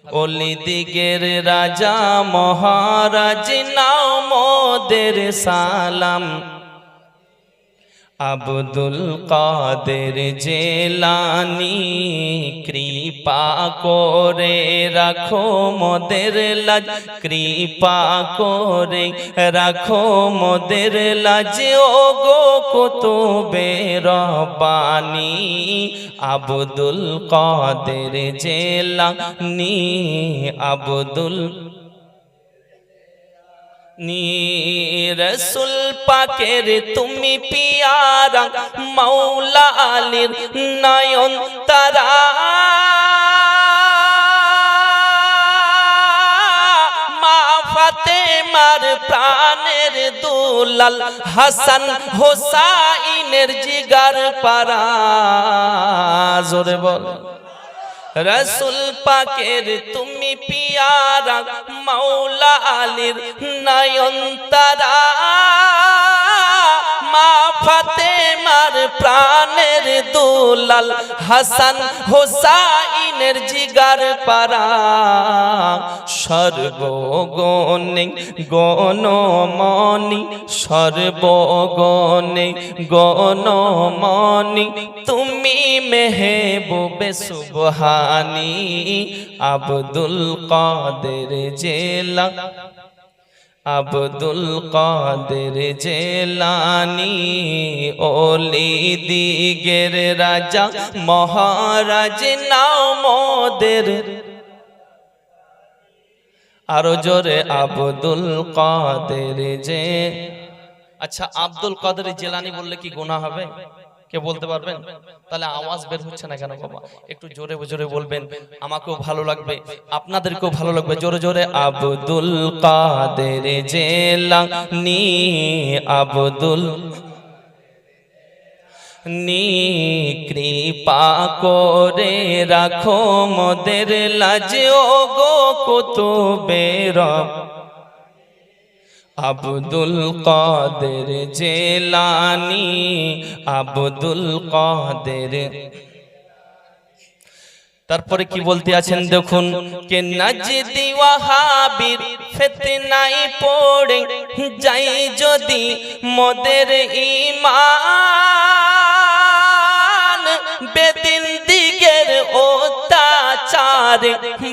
ওলি দিগের রাজা মহারাজ নাও মোদের সালাম। আব্দুল কাদের জেলানি কৃপা করে রাখো মোদের লাজ, কৃপা করে রাখো মোদের লাজ। ও গো কুতুবে রব্বানি আব্দুল কাদের জেলানি, আব্দুল রসুল পাকের তুমি পিয়ারা, মাওলা আলীর নয়ন তারা। মা ফাতেমার প্রাণের দুলাল, হাসান হোসাইনের জিগার পারা। জোরে বল রসুল পাকের তুমি পিয়ারা, মাওলা আলীর নয়ন তারা। মা ফাতেমার প্রাণের দুলাল, হাসান হোসাইনের জিগার পারা। সর্বগণে গণমণি, সর্বগণে গণমণি তুমি মেহবুবে সুবহানি। আব্দুল কাদের জেলা, আব্দুল কাদের জেলানি ওলি দিগের রাজা মহারাজ নাও মোদের। আরো জোরে আব্দুল কাদের জে। আচ্ছা আব্দুল কাদের জেলানি বললে কি গুনাহ হবে? কে বলতে পারবেন? তাহলে আওয়াজ বের হচ্ছে না কেন বাবা? একটু জোরে জোরে বলবেন, আমাকেও ভালো লাগবে, আপনাদেরকেও ভালো লাগবে। জোরে জোরে আব্দুল কাদের জেলানি, আব্দুল নি কৃপা করে রাখো মোদের লাজ। ও গো কুতুবে রব আব্দুল কাদের জেলানি, আব্দুল কাদের। তারপরে কি বলতে আছেন দেখুন, কে নাজদি ওয়াহাবির ফিতনায় পড়ে যাই যদি মোদের ঈমান। বেদিন দিগের অত্যাচারে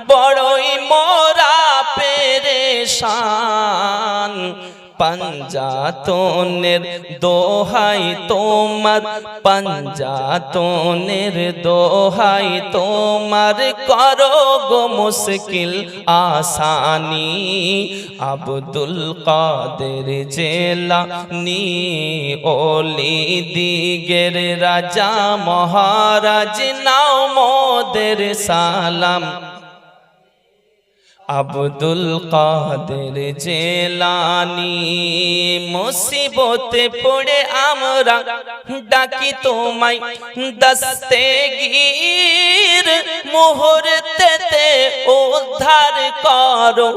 বড়ই মোরা পেরেশান। পাঞ্জাতনের দোহাই তোমার, পাঞ্জাতনের দোহাই তোমার, করো গো মুশকিল আসানি। আব্দুল কাদের জেলানি ওলি দিগের রাজা মহারাজ নাও মোদের সালাম। আব্দুল কাদের জেলানি মুসিবতে পড়ে আমরা ডাকি তোমায় দস্তেগীর। মুহূর্তেতে উদ্ধার করো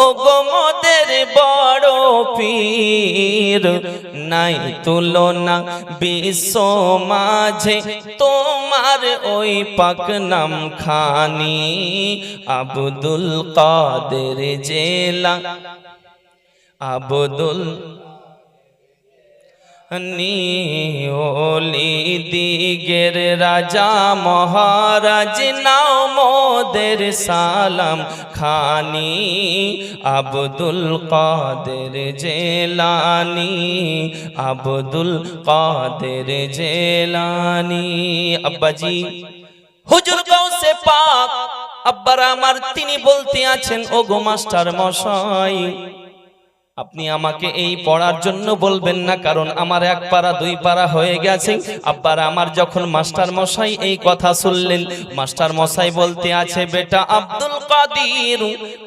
ও গো মোদের বড় পীর। নাই তুলনা বিশ্ব মাঝে তোমার ওই পাক নাম খানি। আব্দুল কাদের জেলা, আব্দুল নি ওলি দিগের রাজা মহারাজ নাও মোদের সালাম খানি। আব্দুল কাদের জেলানি, আব্দুল কাদের জেলানি। আব্বাজি হুজুর গাউসে পাক আব্বারা আমার তিনি বলতে আছেন, ও গো মাস্টার মশাই আপনি আমাকে এই পড়ার জন্য বলবেন না, কারণ আমার এক পারা দুই পারা হয়ে গেছে। আব্বার আমার যখন মাস্টার মশাই এই কথা শুনলেন, মাস্টার মশাই বলতে আছে, বেটা আব্দুল কাদের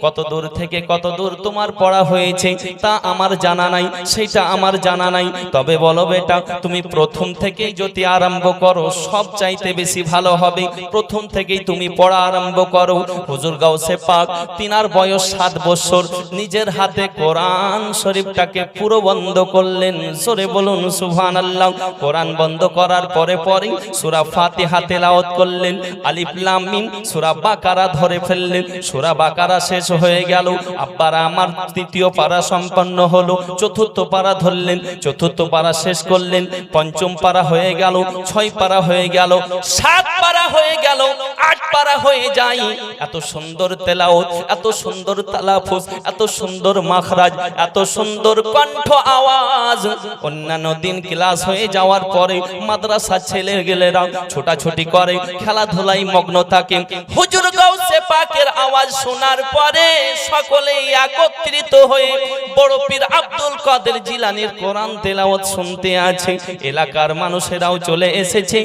কত দূর থেকে কত দূর তোমার পড়া হয়েছে তা আমার জানা নাই, সেটা আমার জানা নাই। তবে বলো বেটা, তুমি প্রথম থেকেই যদি আরম্ভ করো সব চাইতে বেশি ভালো হবে। প্রথম থেকেই তুমি পড়া আরম্ভ করো। হুজুর গাউসে পাক তিনার বয়স 7 বছর, নিজের হাতে কোরআন শরীফটাকে পুরো বন্ধ করলেন। সরে বলুন সুবহানাল্লাহ। কোরআন বন্ধ করার পরে পরে সূরা ফাতিহা তেলাওয়াত করলেন, আলিফ লাম মিম সূরা বাকারা ধরে ফেললেন, সূরা বাকারা শেষ হয়ে গেল। আব্বারা আমার তৃতীয় পারা সম্পন্ন হলো, চতুর্থ পারা ধরলেন, চতুর্থ পারা শেষ করলেন, পঞ্চম পারা হয়ে গেল, 6 পারা হয়ে গেল, 7 পারা হয়ে গেল, 8 পারা হয়ে যায়। এত সুন্দর তেলাওয়াত, এত সুন্দর তালাফুজ, এত সুন্দর মাখরাজ, এত সুন্দর কণ্ঠ আওয়াজ। অন্যান্য দিন ক্লাস হয়ে যাওয়ার পরে মাদ্রাসা ছেলেগেলেরা ছোটাছুটি করে, খেলাধুলায় মগ্ন থাকে। হুজুর গাউসে পাকের আওয়াজ শোনার পরে সকলেই একত্রিত হয়ে বড় পীর আব্দুল কাদের জিলানীর কোরআন তেলাওয়াত শুনতে আছে। এলাকার মানুষেরাও চলে এসেছে।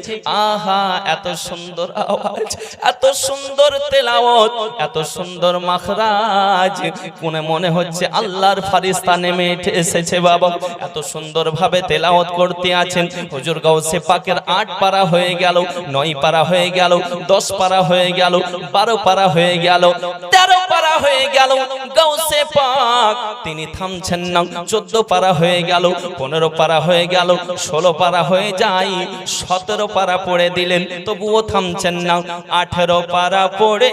আহা, এত সুন্দর আওয়াজ, এত সুন্দর তেলাওয়াত, এত সুন্দর মাখরাজ, কোনে মনে হচ্ছে আল্লাহর ফারিস্তা নেমে এসেছে বাবা। এত সুন্দর ভাবে তেলাওয়াত করতে আছেন। হুজুর গাউসে পাকের 8 পারা হয়ে গেল, 9 পারা হয়ে গেল, 10 পারা হয়ে গেল, 12 পারা হয়ে গেল, 13 পারা হয়ে গেল। গাউসে পাক তিনি থামছেন না। 14 পারা হয়ে গেল, 15 পারা হয়ে গেল, 16 পারা হয়ে যায়, 17 পারা পড়ে দিলেন, তবুও থামছেন না। 18 পারা পড়ে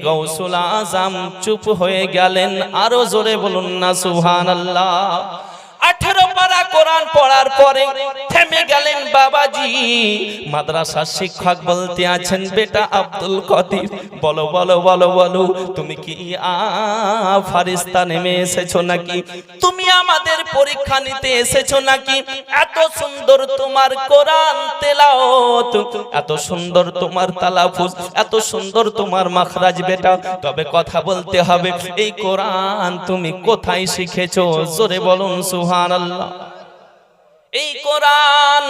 গাউসুল আজম চুপ হয়ে গেলেন। আরো জোরে বলুন না সুবহানাল্লাহ। 18 পারা কোরআন পড়ার পরে থেমে গেলেন বাবাজি। মাদ্রাসার শিক্ষক বলতে আছেন, বেটা আব্দুল কাদের, বলো বলো বলো বলো, তুমি কি ফারিস্তা নেমে এসেছো নাকি? তুমি আমাদের পরীক্ষা নিতে এসেছো নাকি? এত সুন্দর তোমার কোরআন তেলাওয়াত, এত সুন্দর তোমার তালাফুজ, এত সুন্দর তোমার মাখরাজ বেটা, তবে কথা বলতে হবে, এই কোরআন তুমি কোথায় শিখেছো? জোরে বলুন সুবহানাল্লাহ। এই কোরআন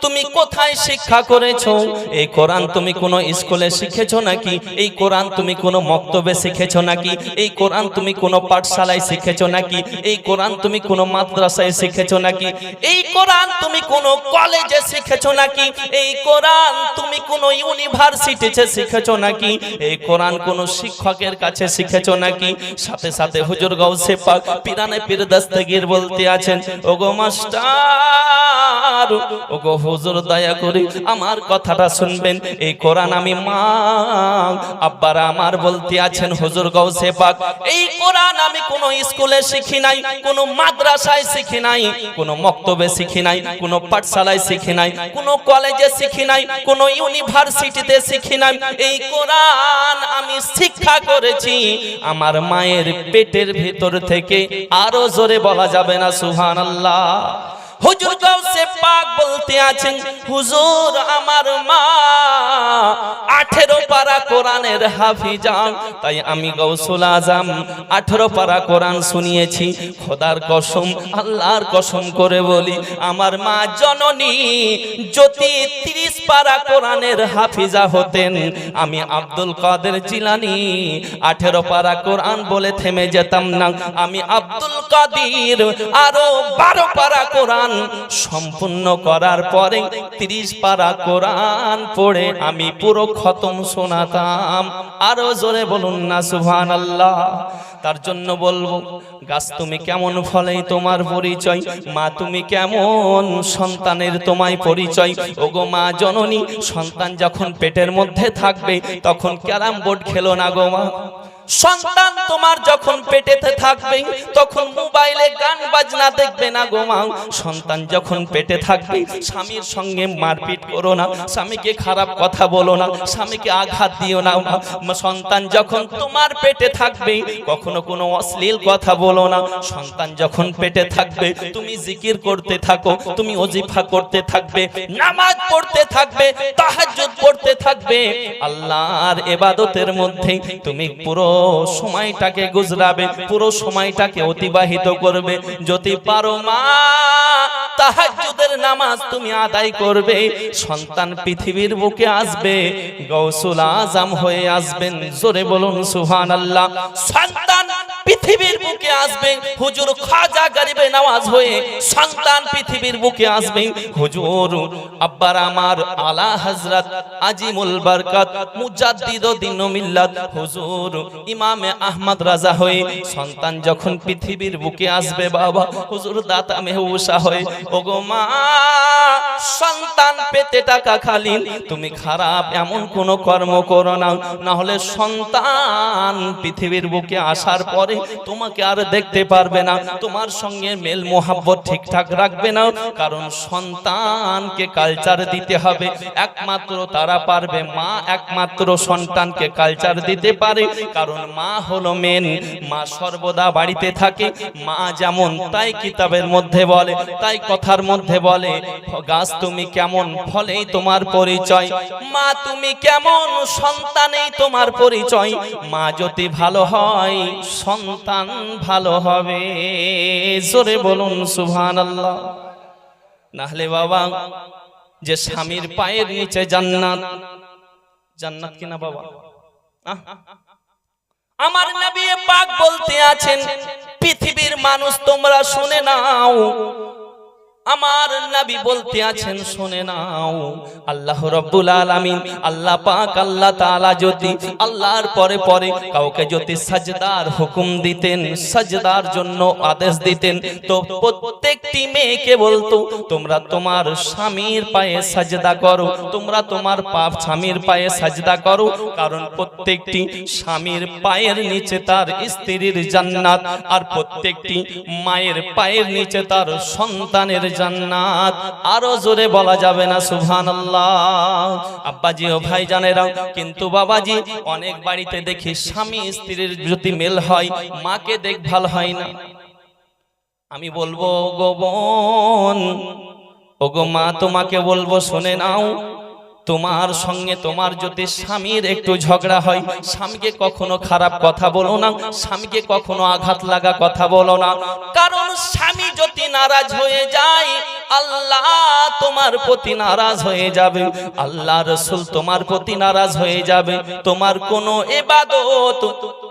তুমি কোথায় শিক্ষা করেছো? এই কোরআন তুমি কোনো স্কুলে শিখেছো নাকি? এই কোরআন তুমি কোনো মক্তবে শিখেছো নাকি? এই কোরআন তুমি কোনো পাঠশালায় শিখেছো নাকি? এই কোরআন তুমি কোনো মাদ্রাসায় শিখেছো নাকি? এই কোরআন তুমি কোনো কলেজে শিখেছো নাকি? এই কোরআন তুমি কোনো ইউনিভার্সিটিতে শিখেছো নাকি? এই কোরআন কোনো শিক্ষকের কাছে শিখেছো নাকি? সাথে সাথে হুজুর গাউসে পাক পিরানে পীর দস্তগীর বলতে আছেন, ওগো মাস্টার, ওগো হুজুর, দয়া করে আমার কথাটা শুনবেন। এই কোরআন আমি মা আব্বারা আমার বলতে আছেন, হুজুর গাউসে পাক, এই কোরআন আমি কোনো স্কুলে শিখি নাই, কোনো মাদ্রাসায় শিখি নাই, কোনো মক্তবে শিখি নাই, কোনো পাঠশালায় শিখি নাই, কোনো কলেজে শিখি নাই, কোনো ইউনিভার্সিটিতে শিখি নাই। এই কোরআন আমি শিক্ষা করেছি আমার মায়ের পেটের ভিতর থেকে। আরো জোরে বলা যাবে না সুবহানাল্লাহ। হুজুর গাউসে পাক বলতে আছেন, হুজুর আমার মা 18 পারা কোরআনের হাফিজা, তাই আমি গাউসুল আজম 18 পারা কোরআন শুনিয়েছি। খোদার কসম, আল্লাহর কসম করে বলি, আমার মা জননী যদি 30 পারা কোরআনের হাফিজা হতেন, আমি আব্দুল কাদের জিলানী 18 পারা কোরআন বলে থেমে যেতাম না। আমি আব্দুল কাদের আরো 12 পারা কোরআন সম্পূর্ণ করার পরে 30 পারা কোরআন পড়ে আমি পুরো খতম শোনাতাম। আরো জোরে বলুন না সুবহানাল্লাহ। তার জন্য বলবো, গাছ তুমি কেমন ফলে তোমার পরিচয়, মা তুমি কেমন সন্তানের তোমায় পরিচয়। ওগো মা জননী, সন্তান যখন পেটের মধ্যে থাকবে তখন ক্যারাম বোর্ড খেলো না গো মা। সন্তান তোমার যখন পেটেতে থাকবে তখন মোবাইলে গান বাজনা দেখবে না গো মা। সন্তান যখন পেটে থাকবে স্বামীর সঙ্গে মারপিট করো না, স্বামীকে খারাপ কথা বলো না, স্বামীকে আঘাত দিও না মা। সন্তান যখন তোমার পেটে থাকবে কখনো কোনো অশ্লীল কথা বলো না। সন্তান যখন পেটে থাকবে তুমি জিকির করতে থাকো, তুমি ওজিফা করতে থাকবে, নামাজ পড়তে থাকবে, তাহাজ্জুদ পড়তে থাকবে, আল্লাহর ইবাদতের মধ্যে তুমি পুরো সময়টাকে গুজরাবে, পুরো সময়টাকে অতিবাহিত করবে। যদি পারো মা তাহাজ্জুদের নামাজ তুমি আদায় করবে, সন্তান পৃথিবীর বুকে আসবে, গাউসুল আজম হয়ে আসবেন। জোরে বলুন সুবহানাল্লাহ। সন্তান পৃথিবীর বুকে আসবে হুজুর খাজা গরিবে নওয়াজ হয়ে, সন্তান পৃথিবীর বুকে আসবে হুজুর আব্বার আমার আলা হযরত আজিমুল বরকত মুজাদ্দিদুদ্দিন মিল্লাত হুজুর ইমামে আহমদ রাজা হয়ে সন্তান যখন পৃথিবীর বুকে আসবে বাবা, হুজুর দাতা মেহুশা হয়ে, ওগো মা সন্তান পেতে টাকা খালি তুমি খারাপ এমন কোন কর্ম করো না, না হলে সন্তান পৃথিবীর বুকে আসার পরে তোমাকে আর দেখতে পারবে না, তোমার সঙ্গে মেল মোহাব্বত ঠিকঠাক রাখবে না, কারণ সন্তানকে কালচার দিতে হবে। একমাত্র তারা পারবে, মা একমাত্র সন্তানকে কালচার দিতে পারে, কারণ মা হলো মেন, মা সর্বদা বাড়িতে থাকে। মা যেমন তাই কিতাবের মধ্যে বলে, তাই কথার মধ্যে বলে, গাছ তুমি কেমন ফলেই তোমার পরিচয়, মা তুমি কেমন সন্তানেই তোমার পরিচয়। মা যদি ভালো হয় সন্তান ভালো হবে। জোরে বলুন সুবহানাল্লাহ। নাহলে বাবা যে স্বামীর পায়ের নিচে জান্নাত, জান্নাত কিনা বাবা? আমার নবী পাক বলতে আছেন, পৃথিবীর মানুষ তোমরা শুনে নাও, আমার নবী বলতে আছেন শুনে নাও, আল্লাহ রাব্বুল আলামিন আল্লাহ পাক আল্লাহ তাআলা যদি আল্লাহর পরে পরে কাউকে যদি সাজদার হুকুম দিতেন, সাজদার জন্য আদেশ দিতেন, তো প্রত্যেকটি মেয়েকে বলতো তোমরা তোমার স্বামীর পায়ে সাজদা করো, তোমরা তোমার স্বামীর পায়ে সাজদা করো, কারণ প্রত্যেকটি স্বামীর পায়ের নিচে তার স্ত্রীর জান্নাত, আর প্রত্যেকটি মায়ের পায়ের নিচে তার সন্তানের জান্নাত। আরো জোরে বলা যাবে না সুবহানাল্লাহ? আব্বাজি ও ভাইজানেরা, কিন্তু বাবাজি অনেক বাড়িতে দেখি স্বামী স্ত্রীর যদি মেল হয় মাকে দেখভাল হয় না। আমি বলবো গো বোন, ওগো মা তোমাকে বলবো শুনে নাও, তোমার সঙ্গে তোমার যদি স্বামীর একটু ঝগড়া হয়, স্বামীকে কখনো খারাপ কথা বলো না, স্বামীকে কখনো আঘাত লাগা কথা বলো না, কারণ স্বামী যদি নারাজ হয়ে যায় আল্লাহ তোমার প্রতি নারাজ হয়ে যাবে, আল্লাহ রাসূল তোমার প্রতি নারাজ হয়ে যাবে, তোমার কোনো ইবাদত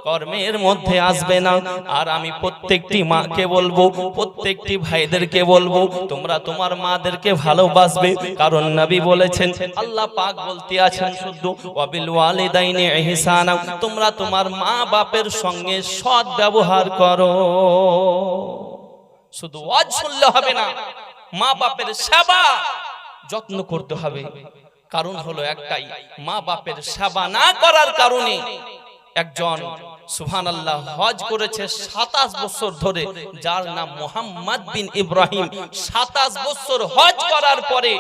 কর্মের মধ্যে আসবে না। আর আমি প্রত্যেকটি মাকে বলবো, প্রত্যেকটি ভাইদেরকে বলবো, তোমরা তোমার মাদেরকে ভালোবাসবে, কারণ নবী বলেছেন, আল্লাহ পাক বলতে আছেন শুদ্ধ ওয়াবিল ওয়ালিদাইনি ইহসানা, তোমরা তোমার মা বাপের সঙ্গে সৎ ব্যবহার করো। শুধু ওয়াজ শুনলে হবে না, মা বাপের সেবা যত্ন করতে হবে। কারণ হলো একটাই, মা বাপের সেবা না করার কারণে একজন সুবহানাল্লাহ হজ করেছে 27 বছর ধরে, যার নাম মুহাম্মদ বিন ইব্রাহিম। 27 বছর হজ করার পরে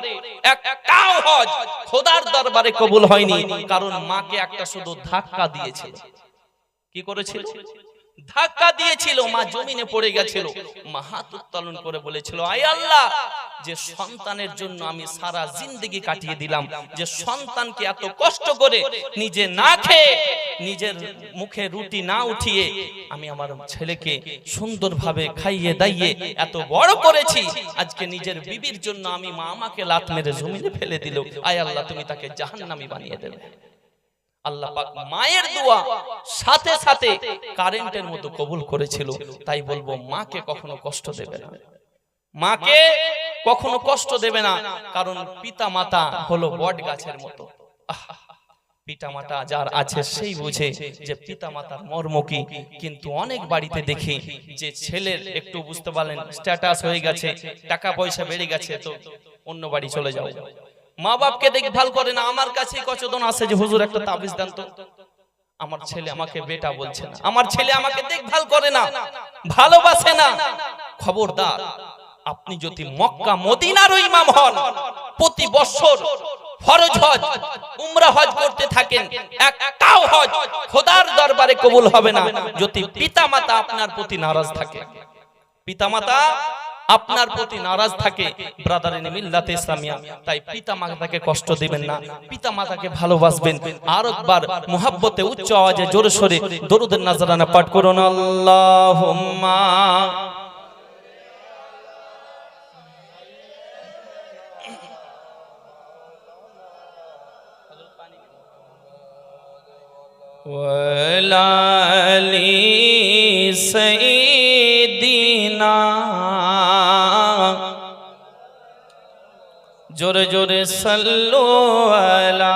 একটাও হজ খোদার দরবারে কবুল হয়নি, কারণ মাকে একটা শুধু ধাক্কা দিয়েছিল। কি করেছিল? ধাক্কা দিয়েছিল, মা জমিনে পড়ে গেছিল, মা হাত উত্তোলন করে বলেছিল, আয় আল্লাহ, যে সন্তানের জন্য আমি সারা জিন্দেগি কাটিয়ে দিলাম, যে সন্তানকে এত কষ্ট করে নিজে না খেয়ে, নিজের মুখে রুটি না উঠিয়ে আমি আমার ছেলেকে সুন্দরভাবে খাইয়ে দাইয়ে এত বড় করেছি, আজকে নিজের বিবির জন্য আমি মা আমাকে লাত মেরে জমিনে ফেলে দিল, আয় আল্লাহ তুমি তাকে জাহান্নামী বানিয়ে দেবে। আল্লাহ পাক মায়ের দোয়া সাথে সাথে কারেন্টের মতো কবুল করেছিল। তাই বলবো মাকে কখনো কষ্ট দেবে না, মাকে কখনো কষ্ট দেবে না, কারণ পিতা মাতা হলো বট গাছের মতো। পিতা মাতা যার আছে সেই বুঝে যে পিতা মাতার মর্ম কি। কিন্তু অনেক বাড়িতে দেখি যে ছেলের একটু বুঝতে পারলেন স্ট্যাটাস হয়ে গেছে, টাকা পয়সা বেড়ে গেছে, তো অন্য বাড়ি চলে যাও, মা বাপকে দেখভাল করে না। আমার কাছে কতজন আছে যে হুজুর একটা তাবিজ দেন তো, আমার ছেলে আমাকে বেটা বলছে না, আমার ছেলে আমাকে দেখভাল করে না, ভালোবাসে না। খবরদার, আপনি যদি মক্কা মদিনার ইমাম হন, প্রতি বছর ফরজ হজ উমরা হজ করতে থাকেন, একটাও হজ খোদার দরবারে কবুল হবে না যদি পিতামাতা আপনার প্রতি নারাজ থাকে। পিতামাতা আপনার প্রতি নারাজ থাকে ব্রাদারিন মিল্লাতে ইসলামিয়া, তাই পিতা মাতাকে কষ্ট দিবেন না, পিতা মাতাকে ভালোবাসবেন। আর একবার মুহাব্বতে উচ্চ আওয়াজে জোরে সোরে দরুদের নাজরানা পাঠ করুন, আল্লাহুম্মা ওয়ালালি सईदीना जोरे जोरे सल्लु अला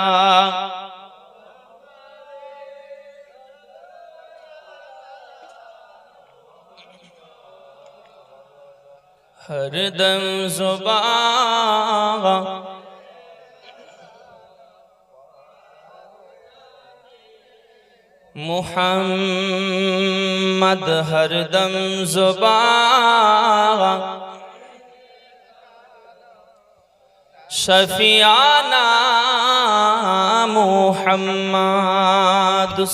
हरदम ज़ुबान मुहम्मद हरदम ज़ुबान शफियाना मुहम्मद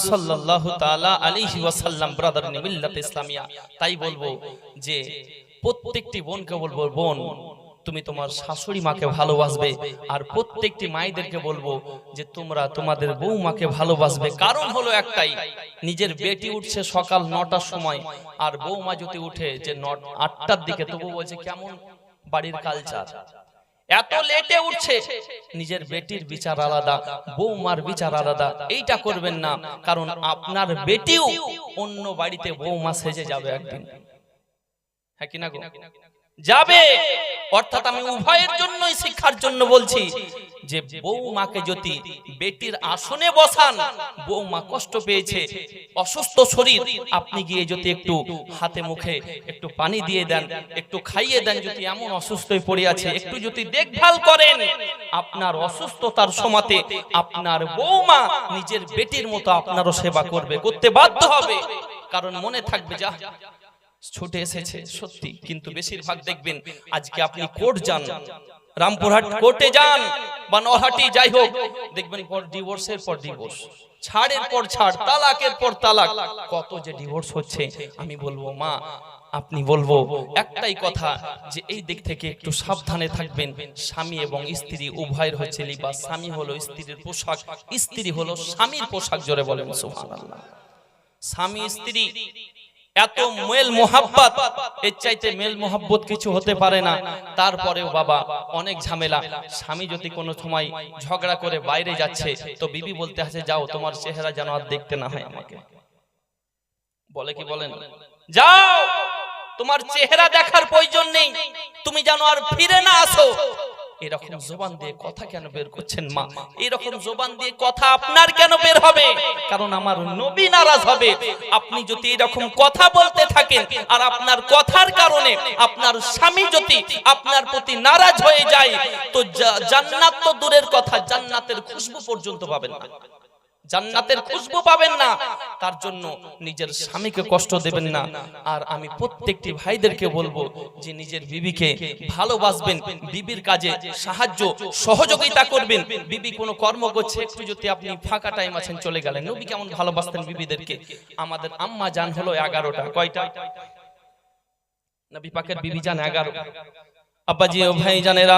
सल्लल्लाहु ताला अलैहि वसल्लम। ब्रादार इन मिल्लात इस्लामिया, তাই বলবো যে প্রত্যেকটি বোনকে বলবো, বোন তুমি তোমার শাশুড়ি মাকে ভালোবাসবে, আর প্রত্যেকটি মায়েদেরকে বলবো যে তোমরা তোমাদের বৌমাকে ভালোবাসবে। কারণ হলো একটাই, নিজের বেটি উঠছে সকাল 9টার সময়, আর বৌমা যদি উঠে যে 8টার দিকে, তবু বলছে কেমন বাড়ির কালচার, এত লেটে উঠছে। নিজের বেটির বিচার আলাদা, বৌমার বিচার আলাদা। এইটা করবেন না, কারণ আপনার বেটিও অন্য বাড়িতে বৌমা সেজে যাবে একদিন, হ্যাঁ কি না গো? যাবে। অর্থাৎ আমি উভয়ের জন্যই শিক্ষার জন্য বলছি যে বৌমাকে যদি বেটির আসনে বসান, বৌমা কষ্ট পেয়েছে, অসুস্থ শরীর, আপনি গিয়ে যদি একটু হাতে মুখে একটু পানি দিয়ে দেন, একটু খাইয়ে দেন, যদি এমন অসুস্থ হয়ে পড়ে আছে একটু যদি দেখভাল করেন, আপনার অসুস্থতার সময়তে আপনার বৌমা নিজের বেটির মতো আপনারও সেবা করবে, করতে বাধ্য হবে। কারণ মনে থাকবে যা ছুটে এসেছে সত্যি, কিন্তু বেশিরভাগ দেখবেন আজকে আপনি কোর্ট যান, রামপুরহাট কোর্টে যান বা নরহাটি যাই হোক, দেখবেন পর ডিভোর্সের পর ডিভোর্স, ছাড়ের পর ছাড়, তালাকের পর তালাক, কত যে ডিভোর্স হচ্ছে। আমি বলবো মা, আপনি বলবো একটাই কথা, যে এই দিক থেকে একটু সাবধানে থাকবেন। স্বামী এবং স্ত্রী উভয়ের হচ্ছে লিবাস। স্বামী হলো স্ত্রীর পোশাক, স্ত্রী হলো স্বামীর পোশাক। জোরে বলেন সুবহানাল্লাহ। স্বামী স্ত্রী এত মেল মোহাব্বত, এর চাইতে মেল মোহাব্বত কিছু হতে পারে না। তারপরেও বাবা অনেক ঝামেলা। স্বামী যদি কোনো সময় ঝগড়া করে বাইরে যাচ্ছে, তো বিবি বলতে আছে যাও, তোমার চেহারা যেন আর দেখতে না হয় আমাকে। বলে কি বলেন? যাও, তোমার চেহারা দেখার প্রয়োজন নেই, তুমি যেন আর ফিরে না আসো। এরকম জবান দিয়ে কথা কেন বের করছেন মা? এরকম জবান দিয়ে কথা আপনার কেন বের হবে? কারণ আমার নবী নারাজ হবে। আপনি যদি এরকম কথা বলতে থাকেন, আর আপনার কথার কারণে আপনার স্বামী যদি আপনার প্রতি নারাজ হয়ে যায়, তো জান্নাত তো দূরের কথা, জান্নাতের খুশবু পর্যন্ত পাবেন না, জান্নাতের খুশবু পাবেন না। তার জন্য নিজের স্বামীকে কষ্ট দেবেন না। আর আমি প্রত্যেকটি ভাইদেরকে বলবো যে নিজের বিবিকে ভালোবাসবেন, বিবির কাজে সাহায্য সহযোগিতা করবেন। বিবি কোনো কর্ম করছে, একটু যদি আপনি ফাঁকা টাইম আছেন চলে গেলেন। নবী কেমন ভালোবাসতেন বিবিদেরকে। আমাদের আম্মা জান হলো 11টা। কয়টা? নবী পাকের বিবি জান 11। আব্বাজি ও ভাই জানেরা,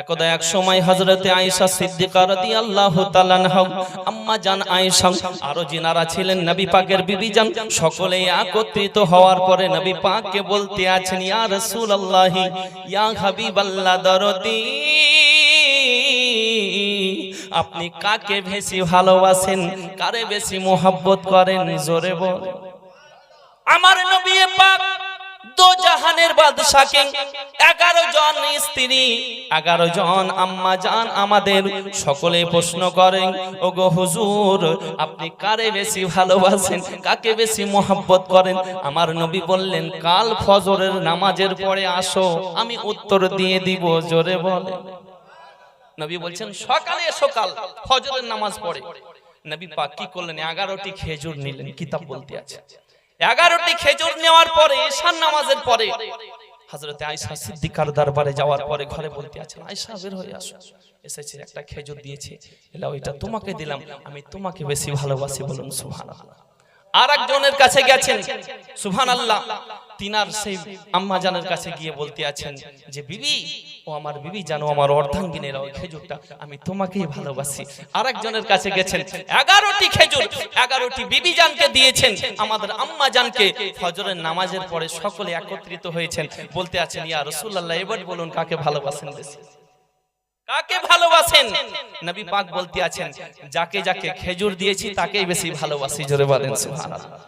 একদা এক সময় হযরতে আয়েশা সিদ্দিকা রাদিয়াল্লাহু তাআলা আনহা, আম্মা জান আয়েশা, আরো যিনারা ছিলেন নবী পাকের বিবি জান, সকলে একত্রিত হওয়ার পরে নবী পাককে বলতে আছেন, ইয়া রাসূলুল্লাহ, ইয়া হাবিবাল্লাহ, দরদি, আপনি কাকে বেশি ভালোবাসেন, কারে বেশি মোহাব্বত করেন? জোরে বল। আমার নবী পাক দো জাহানের বাদশাকে 11 জন স্ত্রী, 11 জন আম্মা জান আমাদের সকলে প্রশ্ন করেন, ওগো হুজুর, আপনি কারে বেশি ভালোবাসেন, কাকে বেশি মোহাব্বত করেন? আমার নবী বললেন, কাল ফজরের নামাজের পরে আসো, আমি উত্তর দিয়ে দিব। জোরে বলে। নবী বলছেন সকালে, সকাল ফজরের নামাজ পড়ে নবী পাক কি করলেন? 11টি খেজুর নিলেন। কিতাব বলতে আছে 11টি খেজুর নেওয়ার পরে ঈশার নামাজের পরে হযরতে আয়েশা সিদ্দিকার দরবারে যাওয়ার পরে ঘরে বলতে আছেন, আয়েশা বের হয়ে আসো, এসেছে একটা খেজুর দিয়েছে, এলাও, এটা তোমাকে দিলাম, আমি তোমাকে বেশি ভালোবাসি। বলুন সুবহানাল্লাহ। আরেকজনের কাছে গেছেন, সুবহানাল্লাহ, তিনার সেই আম্মা জানের কাছে গিয়ে বলতে আছেন যে বিবি, ও আমার বিবি জানো, আমার অর্ধাঙ্গিনীর ওই খেজুরটা, আমি তোমাকেই ভালোবাসি। আরেকজনের কাছে গেছেন, 11টি খেজুর 11টি বিবি জানকে দিয়েছেন, আমাদের আম্মা জানকে। ফজরের নামাজের পরে সকলে একত্রিত হয়েছেন, বলতে আছেন, ইয়া রাসূলুল্লাহ, এবার বলুন কাকে ভালোবাসেন বেশি, কাকে ভালোবাসেন? নবী পাক বলতে আছেন, যাকে যাকে খেজুর দিয়েছি তাকেই বেশি ভালোবাসি। জোরে বলেন সুবহানাল্লাহ।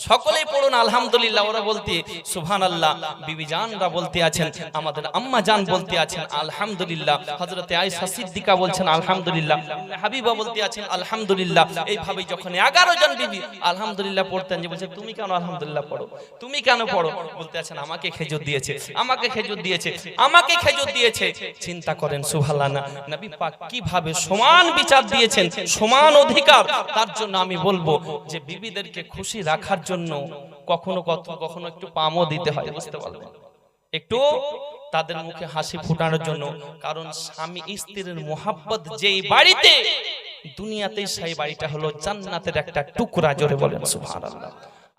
সকলেই পড়ুন আলহামদুলিল্লাহ। ওরা বলতে সুবহানাল্লাহ, বিবি জানরা বলতে আছেন, আমাদের আম্মা জান বলতে আছেন আলহামদুলিল্লাহ, হযরতে আয়েশা সিদ্দিকা বলছেন আলহামদুলিল্লাহ, হাবিবা বলতে আছেন আলহামদুলিল্লাহ। এইভাবে যখন 11 জন বিবি আলহামদুলিল্লাহ পড়তেন, যে বলছে তুমি কেন আলহামদুলিল্লাহ পড়ো, তুমি কেন পড়ো? বলতে আছেন আমাকে খেজুর দিয়েছে, আমাকে খেজুর দিয়েছে, আমাকে খেজুর দিয়েছে। চিন্তা করেন সুবহানাল্লাহ, নবী পাক কিভাবে সমান বিচার দিয়েছেন, সমান অধিকার। তার জন্য আমি বলবো যে বিবিদেরকে খুশি রাখার জন্য কখনো কখনো একটু পামও দিতে হয়, বুঝতে পারবেন, একটু তাদের মুখে হাসি ফোটানোর জন্য। কারণ স্বামী স্ত্রীর মোহাব্বত যেই বাড়িতে, দুনিয়াতে সেই বাড়িটা হলো জান্নাতের একটা টুকরা। জোরে বলেন সুবহানাল্লাহ।